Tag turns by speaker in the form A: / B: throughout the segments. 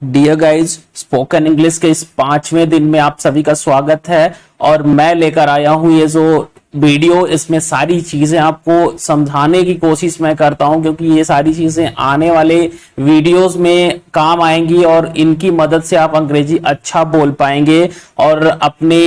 A: Dear guys, spoken English के इस 5वें दिन में आप सभी का स्वागत है। और मैं लेकर आया हूं ये जो वीडियो, इसमें सारी चीजें आपको समझाने की कोशिश मैं करता हूं, क्योंकि ये सारी चीजें आने वाले वीडियोस में काम आएंगी और इनकी मदद से आप अंग्रेजी अच्छा बोल पाएंगे और अपने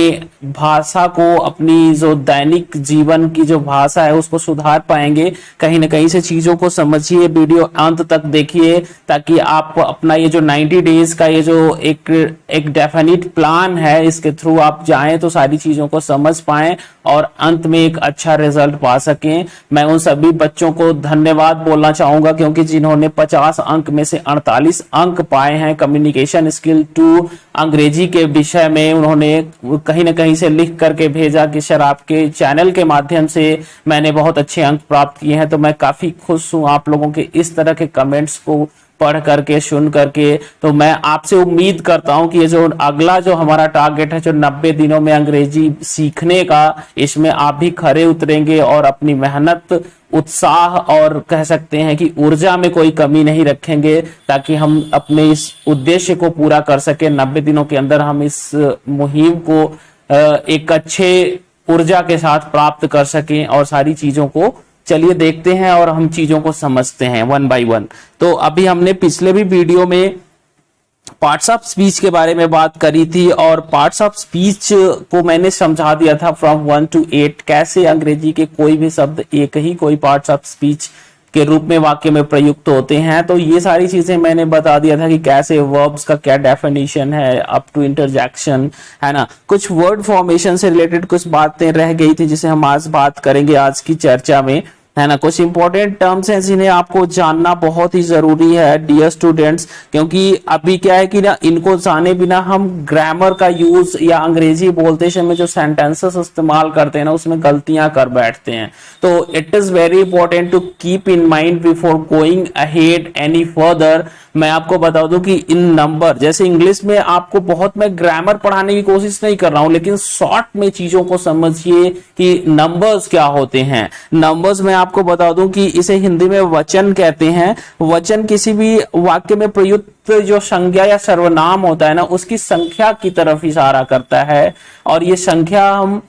A: भाषा को, अपनी जो दैनिक जीवन की जो भाषा है उसको सुधार पाएंगे। कहीं ना कहीं से चीजों को समझिए, वीडियो अंत तक देखिए, ताकि आप अपना ये जो 90 डेज का ये जो एक डेफिनिट प्लान है, इसके थ्रू आप जाएं तो सारी चीजों को समझ पाएं और अंत में एक अच्छा रिजल्ट पा सकें। मैं उन सभी बच्चों को धन्यवाद बोलना चाहूंगा, क्योंकि जिन्होंने 50 अंक में से 48 अंक पाए हैं कम्युनिकेशन स्किल 2 अंग्रेजी के विषय में, उन्होंने कहीं ना कहीं से लिख करके भेजा कि सर आपके चैनल के माध्यम से मैंने बहुत अच्छे अंक प्राप्त किए हैं। तो मैं काफी खुश हूं आप लोगों के इस तरह के कमेंट्स को पढ़ करके, सुन करके। तो मैं आपसे उम्मीद करता हूं कि ये जो अगला जो हमारा टारगेट है, जो 90 दिनों में अंग्रेजी सीखने का, इसमें आप भी खरे उतरेंगे और अपनी मेहनत, उत्साह और कह सकते हैं कि ऊर्जा में कोई कमी नहीं रखेंगे, ताकि हम अपने इस उद्देश्य को पूरा कर सके। 90 दिनों के अंदर हम इस मुहिम को एक अच्छे ऊर्जा के साथ प्राप्त कर सकें और सारी चीजों को चलिए देखते हैं और हम चीजों को समझते हैं वन बाय वन। तो अभी हमने पिछले भी वीडियो में पार्ट्स ऑफ स्पीच के बारे में बात करी थी और पार्ट्स ऑफ स्पीच को मैंने समझा दिया था फ्रॉम 1 to 8 कैसे अंग्रेजी के कोई भी शब्द एक ही कोई पार्ट्स ऑफ स्पीच के रूप में वाक्य में प्रयुक्त होते हैं। तो ये सारी चीजें मैंने बता दिया था कि कैसे वर्ब्स का क्या डेफिनेशन है अप टू इंटरजेक्शन, है ना। कुछ वर्ड फॉर्मेशन से रिलेटेड कुछ बातें रह गई थी जिसे हम आज बात करेंगे आज की चर्चा में, है ना। कुछ इंपॉर्टेंट टर्म्स हैं जिन्हें आपको जानना बहुत ही जरूरी है डियर स्टूडेंट्स, क्योंकि अभी क्या है कि ना इनको जाने बिना हम ग्रामर का यूज या अंग्रेजी बोलते समय जो सेंटेंसेस इस्तेमाल करते हैं ना, उसमें गलतियां कर बैठते हैं। तो it is very important to keep in mind before going ahead any further. मैं आपको बता दूं कि इन नंबर, जैसे इंग्लिश में आपको बहुत, मैं ग्रामर पढ़ाने की कोशिश नहीं कर रहा हूं, लेकिन शॉर्ट में चीजों को समझिए कि नंबर्स क्या होते हैं। नंबर्स में आपको बता दूं कि इसे हिंदी में वचन कहते हैं। वचन किसी भी वाक्य में प्रयुक्त जो संज्ञा या सर्वनाम होता है ना, उसकी संख्या की तरफ इशारा करता है। और ये संख्या हम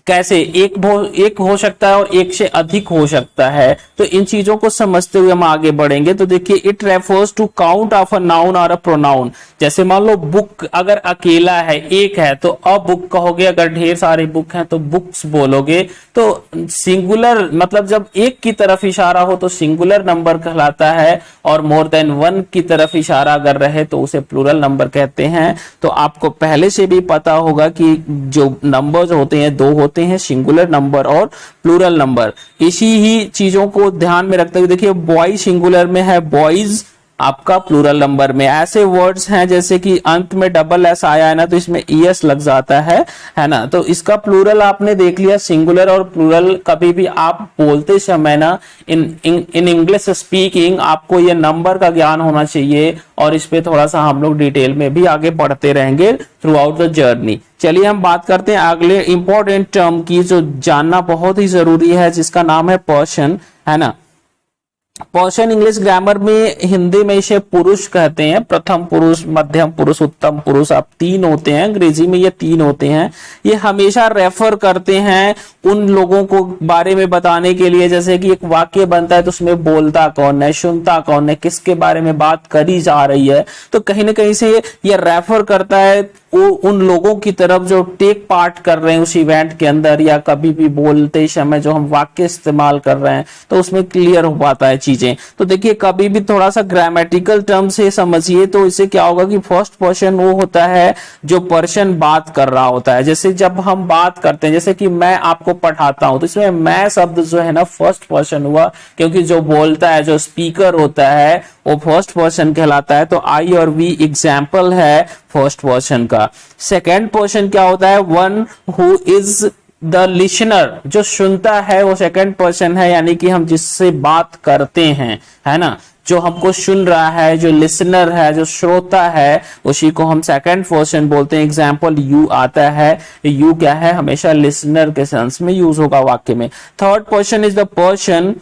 A: कैसे एक हो सकता है और एक से अधिक हो सकता है। तो इन चीजों को समझते हुए हम आगे बढ़ेंगे। तो देखिए, it refers to count of a noun और अ प्रोनाउन। जैसे मान लो बुक अगर अकेला है, एक है, तो अ बुक कहोगे। अगर ढेर सारे बुक हैं तो बुक्स बोलोगे। तो सिंगुलर मतलब जब एक की तरफ इशारा हो तो सिंगुलर नंबर कहलाता है, और मोर देन वन की तरफ इशारा अगर रहे तो उसे प्लूरल नंबर कहते हैं। तो आपको पहले से भी पता होगा कि जो नंबर्स होते हैं दो होते हैं, सिंगुलर नंबर और प्लूरल नंबर। इसी ही चीजों को ध्यान में रखते हुए देखिए, बॉय सिंगुलर में है, बॉयज आपका प्लूरल नंबर में। ऐसे वर्ड्स हैं जैसे कि अंत में डबल एस आया है ना, तो इसमें ईएस लग जाता है ना। तो इसका प्लूरल आपने देख लिया। सिंगुलर और प्लूरल कभी भी आप बोलते समय ना, इन इंग्लिश स्पीकिंग आपको ये नंबर का ज्ञान होना चाहिए, और इस पे थोड़ा सा हम लोग डिटेल में भी आगे बढ़ते रहेंगे थ्रू आउट द जर्नी। चलिए हम बात करते हैं अगले इंपॉर्टेंट टर्म की, जो जानना बहुत ही जरूरी है, जिसका नाम है पर्सन, है ना। पर्सन इंग्लिश ग्रामर में, हिंदी में इसे पुरुष कहते हैं। प्रथम पुरुष, मध्यम पुरुष, उत्तम पुरुष, अब 3 होते हैं। अंग्रेजी में ये 3 होते हैं। ये हमेशा रेफर करते हैं उन लोगों को बारे में बताने के लिए, जैसे कि एक वाक्य बनता है तो उसमें बोलता कौन है, सुनता कौन है, किसके बारे में बात करी जा रही है। तो कहीं ना कहीं से ये रेफर करता है उन लोगों की तरफ जो टेक पार्ट कर रहे हैं उस इवेंट के अंदर, या कभी भी बोलते समय जो हम वाक्य इस्तेमाल कर रहे हैं, तो उसमें क्लियर हो पाता है चीजें। तो देखिए, कभी भी थोड़ा सा ग्रामेटिकल टर्म से समझिए तो इससे क्या होगा कि फर्स्ट पर्सन वो होता है जो पर्सन बात कर रहा होता है। जैसे जब हम बात करते हैं, जैसे कि मैं आपको पढ़ाता हूं, तो इसमें मैं शब्द जो है ना फर्स्ट पर्सन हुआ, क्योंकि जो बोलता है, जो स्पीकर होता है, वो फर्स्ट पर्सन कहलाता है। तो आई और वी एग्जाम्पल है फर्स्ट पर्सन का। सेकेंड पर्सन क्या होता है, one who is the listener, जो सुनता है वो सेकेंड पर्सन है, यानी कि हम जिससे बात करते हैं, है ना, जो हमको सुन रहा है, जो लिसनर है, जो श्रोता है, उसी को हम सेकंड पर्सन बोलते हैं। एग्जाम्पल यू आता है, यू क्या है, हमेशा लिसनर के सेंस में यूज होगा वाक्य में। Third person is the person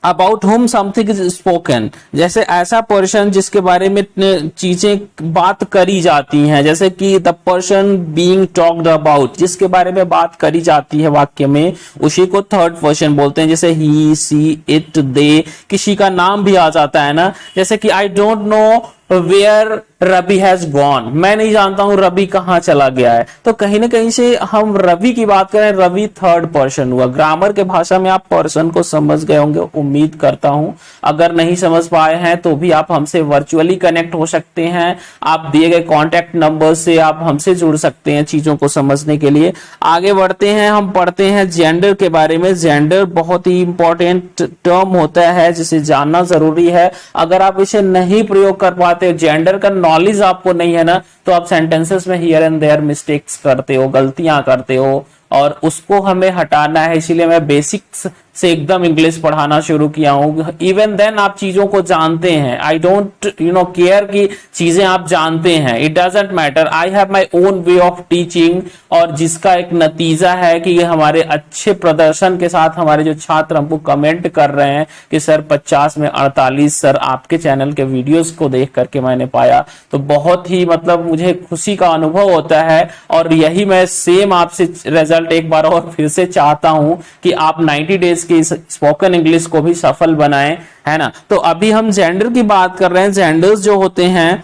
A: about whom something is spoken, जैसे ऐसा पर्सन जिसके बारे में चीजें बात करी जाती हैं, जैसे कि the person being talked about, जिसके बारे में बात करी जाती है वाक्य में, उसी को थर्ड पर्सन बोलते हैं। जैसे ही, सी, इट, दे, किसी का नाम भी आ जाता है ना, जैसे कि I don't know where Ravi has gone, मैं नहीं जानता हूं रवि कहां चला गया है। तो कहीं ना कहीं से हम रवि की बात करें, रवि थर्ड पर्सन हुआ। ग्रामर के भाषा में आप पर्सन को समझ गए होंगे, उम्मीद करता हूं। अगर नहीं समझ पाए हैं तो भी आप हमसे वर्चुअली कनेक्ट हो सकते हैं, आप दिए गए कॉन्टैक्ट नंबर से आप हमसे जुड़ सकते हैं चीजों को समझने के लिए। आगे बढ़ते हैं, हम पढ़ते हैं जेंडर के बारे में। जेंडर बहुत ही इंपॉर्टेंट टर्म होता है जिसे जानना जरूरी है। अगर आप इसे नहीं प्रयोग कर पाते, जेंडर का नॉलेज आपको नहीं है ना, तो आप सेंटेंसेस में हियर एंड देयर मिस्टेक्स करते हो, गलतियां करते हो, और उसको हमें हटाना है। इसीलिए मैं बेसिक्स से एकदम इंग्लिश पढ़ाना शुरू किया हूं। इवन देन आप चीजों को जानते हैं, आई डोंट केयर कि चीजें आप जानते हैं, it doesn't matter, I have my own way of teaching, और जिसका एक नतीजा है कि ये हमारे अच्छे प्रदर्शन के साथ हमारे जो छात्र हमको कमेंट कर रहे हैं कि सर 50 में 48 सर आपके चैनल के वीडियोस को देख करके मैंने पाया, तो बहुत ही मतलब मुझे खुशी का अनुभव होता है। और यही मैं सेम आपसे रिजल्ट एक बार और फिर से चाहता हूं कि आप 90 डेज की स्पोकन इंग्लिश को भी सफल बनाएं, है ना। तो अभी हम जेंडर की बात कर रहे हैं। जेंडर्स जो होते हैं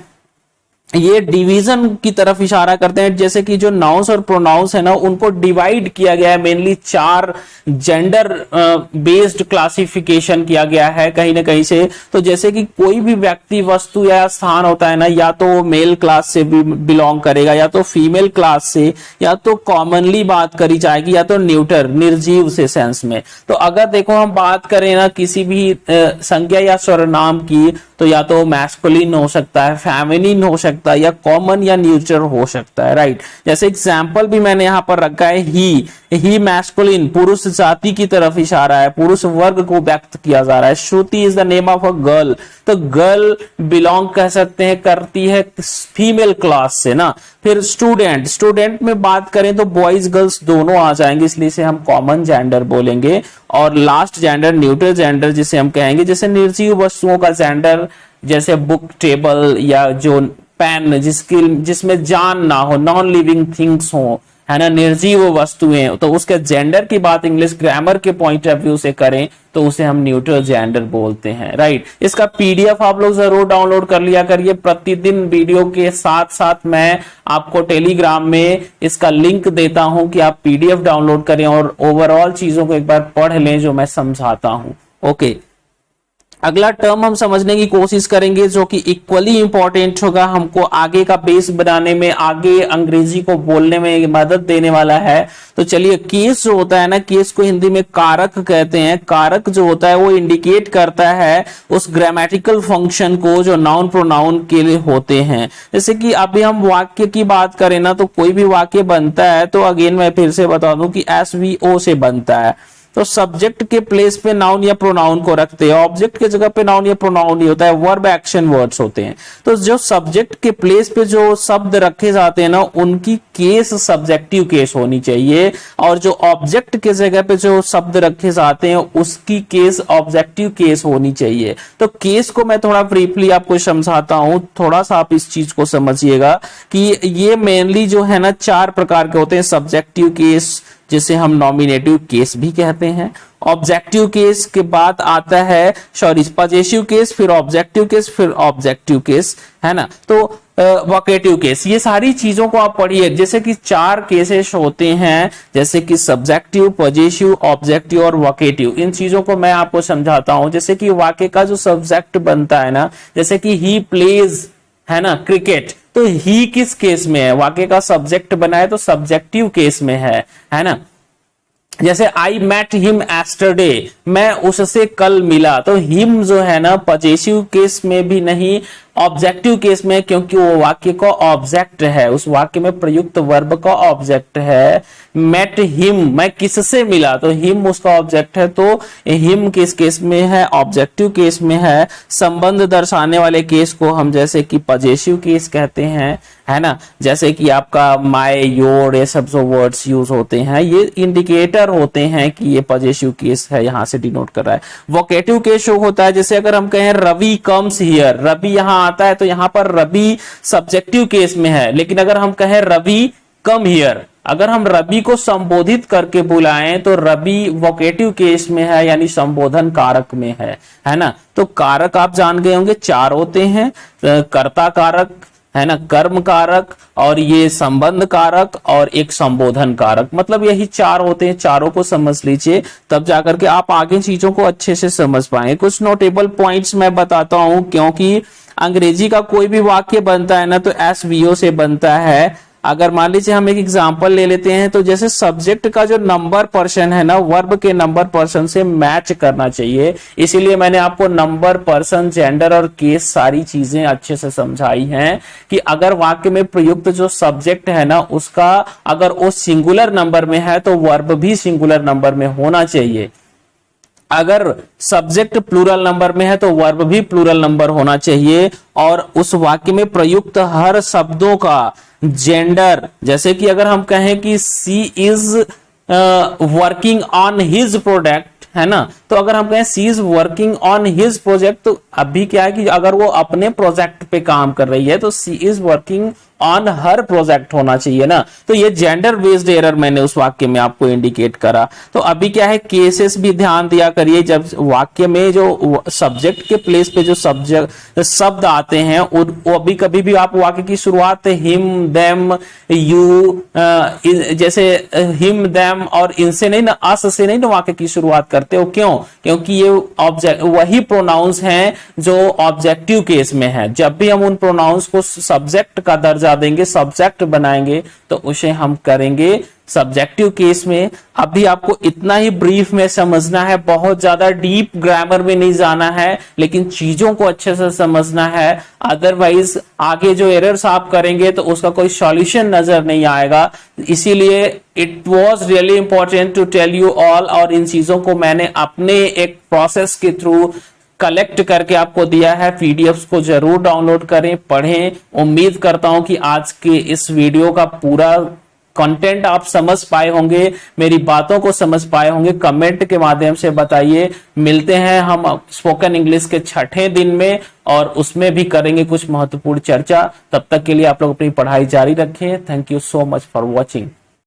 A: ये डिवीजन की तरफ इशारा करते हैं, जैसे कि जो नाउंस और प्रोनाउंस है ना, उनको डिवाइड किया गया है, मेनली 4 जेंडर बेस्ड क्लासिफिकेशन किया गया है कहीं ना कहीं से। तो जैसे कि कोई भी व्यक्ति, वस्तु या स्थान होता है ना, या तो वो मेल क्लास से भी बिलोंग करेगा, या तो फीमेल क्लास से, या तो कॉमनली बात करी जाएगी, या तो न्यूटर, निर्जीव से सेंस में। तो अगर देखो हम बात करें ना किसी भी संज्ञा या सर्वनाम की, तो या तो मैस्कुलिन हो सकता है, फेमिनिन हो सकता है, या कॉमन या न्यूट्रल हो सकता है, राइट। जैसे एग्जांपल भी मैंने यहां पर रखा है, ही मैस्कुलिन, पुरुष जाति की तरफ इशारा है, पुरुष वर्ग को व्यक्त किया जा रहा है। Shruti is the name of a girl, तो गर्ल बिलोंग कह सकते हैं, करती है फीमेल क्लास से ना। फिर स्टूडेंट, स्टूडेंट में बात करें तो बॉयज गर्ल्स दोनों आ जाएंगे, इसलिए इसे हम कॉमन जेंडर बोलेंगे। और लास्ट जेंडर न्यूट्रल जेंडर जिसे हम कहेंगे, जैसे निर्जीव वस्तुओं का जेंडर, जैसे बुक, टेबल, या जो पेन जिसमें जान ना हो, नॉन लिविंग थिंग्स हो, है ना, निर्जीव वस्तुएं, तो उसके जेंडर की बात इंग्लिश ग्रामर के पॉइंट ऑफ व्यू से करें तो उसे हम न्यूट्रल जेंडर बोलते हैं, राइट। इसका पीडीएफ आप लोग जरूर डाउनलोड कर लिया करिए। प्रतिदिन वीडियो के साथ साथ मैं आपको टेलीग्राम में इसका लिंक देता हूं कि आप पीडीएफ डाउनलोड करें और ओवरऑल चीजों को एक बार पढ़ लें जो मैं समझाता हूं। ओके, अगला टर्म हम समझने की कोशिश करेंगे जो कि इक्वली इंपॉर्टेंट होगा, हमको आगे का बेस बनाने में, आगे अंग्रेजी को बोलने में मदद देने वाला है। तो चलिए, केस जो होता है ना, केस को हिंदी में कारक कहते हैं। कारक जो होता है वो इंडिकेट करता है उस ग्रामेटिकल फंक्शन को जो नाउन प्रोनाउन के लिए होते हैं। जैसे कि अभी हम वाक्य की बात करें ना, तो कोई भी वाक्य बनता है तो अगेन मैं फिर से बता दूं कि SVO से बनता है। तो सब्जेक्ट के प्लेस पे नाउन या प्रोनाउन को रखते हैं, ऑब्जेक्ट के जगह पे नाउन या प्रोनाउन ही होता है, वर्ब एक्शन वर्ड्स होते हैं। तो जो सब्जेक्ट के प्लेस पे जो शब्द रखे जाते हैं ना, उनकी केस सब्जेक्टिव केस होनी चाहिए, और जो ऑब्जेक्ट के जगह पे जो शब्द रखे जाते हैं उसकी केस ऑब्जेक्टिव केस होनी चाहिए। तो केस को मैं थोड़ा ब्रीफली आपको समझाता हूं, थोड़ा सा आप इस चीज को समझिएगा कि ये मेनली जो है ना 4 प्रकार के होते हैं। सब्जेक्टिव केस, जिसे हम नॉमिनेटिव केस भी कहते हैं। ऑब्जेक्टिव केस के बाद आता है पजेसिव केस, फिर ऑब्जेक्टिव केस, फिर ऑब्जेक्टिव केस, है ना। तो वोकेटिव केस, ये सारी चीजों को आप पढ़िए। जैसे कि 4 केसेस होते हैं, जैसे कि सब्जेक्टिव, पजेसिव, ऑब्जेक्टिव और वोकेटिव। इन चीजों को मैं आपको समझाता हूं। जैसे कि वाक्य का जो सब्जेक्ट बनता है ना, जैसे कि ही प्लेज, है ना, क्रिकेट, तो ही किस केस में है? वाक्य का सब्जेक्ट बना है तो सब्जेक्टिव केस में है ना। जैसे आई मेट हिम एस्टरडे, मैं उससे कल मिला, तो हिम जो है ना पजेसिव केस में भी नहीं, ऑब्जेक्टिव केस में, क्योंकि वो वाक्य का ऑब्जेक्ट है, उस वाक्य में प्रयुक्त वर्ब का ऑब्जेक्ट है। मेट हिम, मैं किससे मिला, तो हिम उसका ऑब्जेक्ट है, तो हिम किस केस में है? ऑब्जेक्टिव केस में है। संबंध दर्शाने वाले केस को हम जैसे कि पजेसिव केस कहते हैं, है ना। जैसे कि आपका माय, योर, ये सब जो वर्ड्स यूज होते हैं ये इंडिकेटर होते हैं कि ये पॉजिटिव केस है, यहां से डिनोट कर रहा है। वोकेटिव केस शो होता है, जैसे अगर हम कहें रवि कम्स हियर, रवि यहां आता है तो यहां पर रवि सब्जेक्टिव केस में है। लेकिन अगर हम कहें रवि कम हियर, अगर हम रवि को संबोधित करके बुलाएं तो रवि वोकेटिव केस में है, यानी संबोधन कारक में है ना। तो कारक आप जान गए होंगे 4 होते हैं, कर्ता कारक, है ना, कर्म कारक, और ये संबंध कारक, और एक संबोधन कारक। मतलब यही 4 होते हैं, चारों को समझ लीजिए, तब जाकर के आप आगे चीजों को अच्छे से समझ पाएंगे। कुछ नोटेबल पॉइंट्स मैं बताता हूं, क्योंकि अंग्रेजी का कोई भी वाक्य बनता है ना तो एसवीओ से बनता है। अगर मान लीजिए हम एक एग्जांपल ले लेते हैं, तो जैसे सब्जेक्ट का जो नंबर पर्सन है ना, वर्ब के नंबर पर्सन से मैच करना चाहिए। इसीलिए मैंने आपको नंबर पर्सन, जेंडर और केस सारी चीजें अच्छे से समझाई हैं कि अगर वाक्य में प्रयुक्त जो सब्जेक्ट है ना उसका अगर वो सिंगुलर नंबर में है तो वर्ब भी सिंगुलर नंबर में होना चाहिए। अगर सब्जेक्ट प्लूरल नंबर में है तो वर्ब भी प्लूरल नंबर होना चाहिए। और उस वाक्य में प्रयुक्त हर शब्दों का जेंडर, जैसे कि अगर हम कहें कि she is working on his product, है ना, तो अगर हम कहें she is working on his project, तो अभी क्या है कि अगर वो अपने प्रोजेक्ट पे काम कर रही है तो she is working on her project होना चाहिए ना। तो ये जेंडर बेस्ड एरर मैंने उस वाक्य में आपको इंडिकेट करा। तो अभी क्या है, केसेस भी ध्यान दिया करिए, जब वाक्य में जो सब्जेक्ट के प्लेस पे जो सब्जेक्ट शब्द आते हैं वो अभी कभी भी आप वाक्य की शुरुआत हिम, देम, यू, जैसे हिम, देम और इनसे नहीं ना, अस से नहीं ना वाक्य की शुरुआत करते हो। क्यों? क्योंकि ये ऑब्जेक्ट वही प्रोनाउंस हैं जो ऑब्जेक्टिव केस में है। जब भी हम उन प्रोनाउंस को सब्जेक्ट का दर्जा देंगे, सब्जेक्ट बनाएंगे, तो उसे हम करेंगे सब्जेक्टिव केस में। अभी आपको इतना ही ब्रीफ में समझना है, बहुत ज्यादा डीप ग्रामर में नहीं जाना है, लेकिन चीजों को अच्छे से समझना है। अदरवाइज आगे जो एरर्स आप करेंगे तो उसका कोई सॉल्यूशन नजर नहीं आएगा। इसीलिए it was really important to tell you all, और इन चीजों को मैंने अपने एक प्रोसेस के थ्रू कलेक्ट करके आपको दिया है। पीडीएफ्स को जरूर डाउनलोड करें, पढ़ें। उम्मीद करता हूं कि आज के इस वीडियो का पूरा कंटेंट आप समझ पाए होंगे, मेरी बातों को समझ पाए होंगे। कमेंट के माध्यम से बताइए। मिलते हैं हम स्पोकन इंग्लिश के 6ठे दिन में, और उसमें भी करेंगे कुछ महत्वपूर्ण चर्चा। तब तक के लिए आप लोग अपनी पढ़ाई जारी रखें। Thank you so much for watching.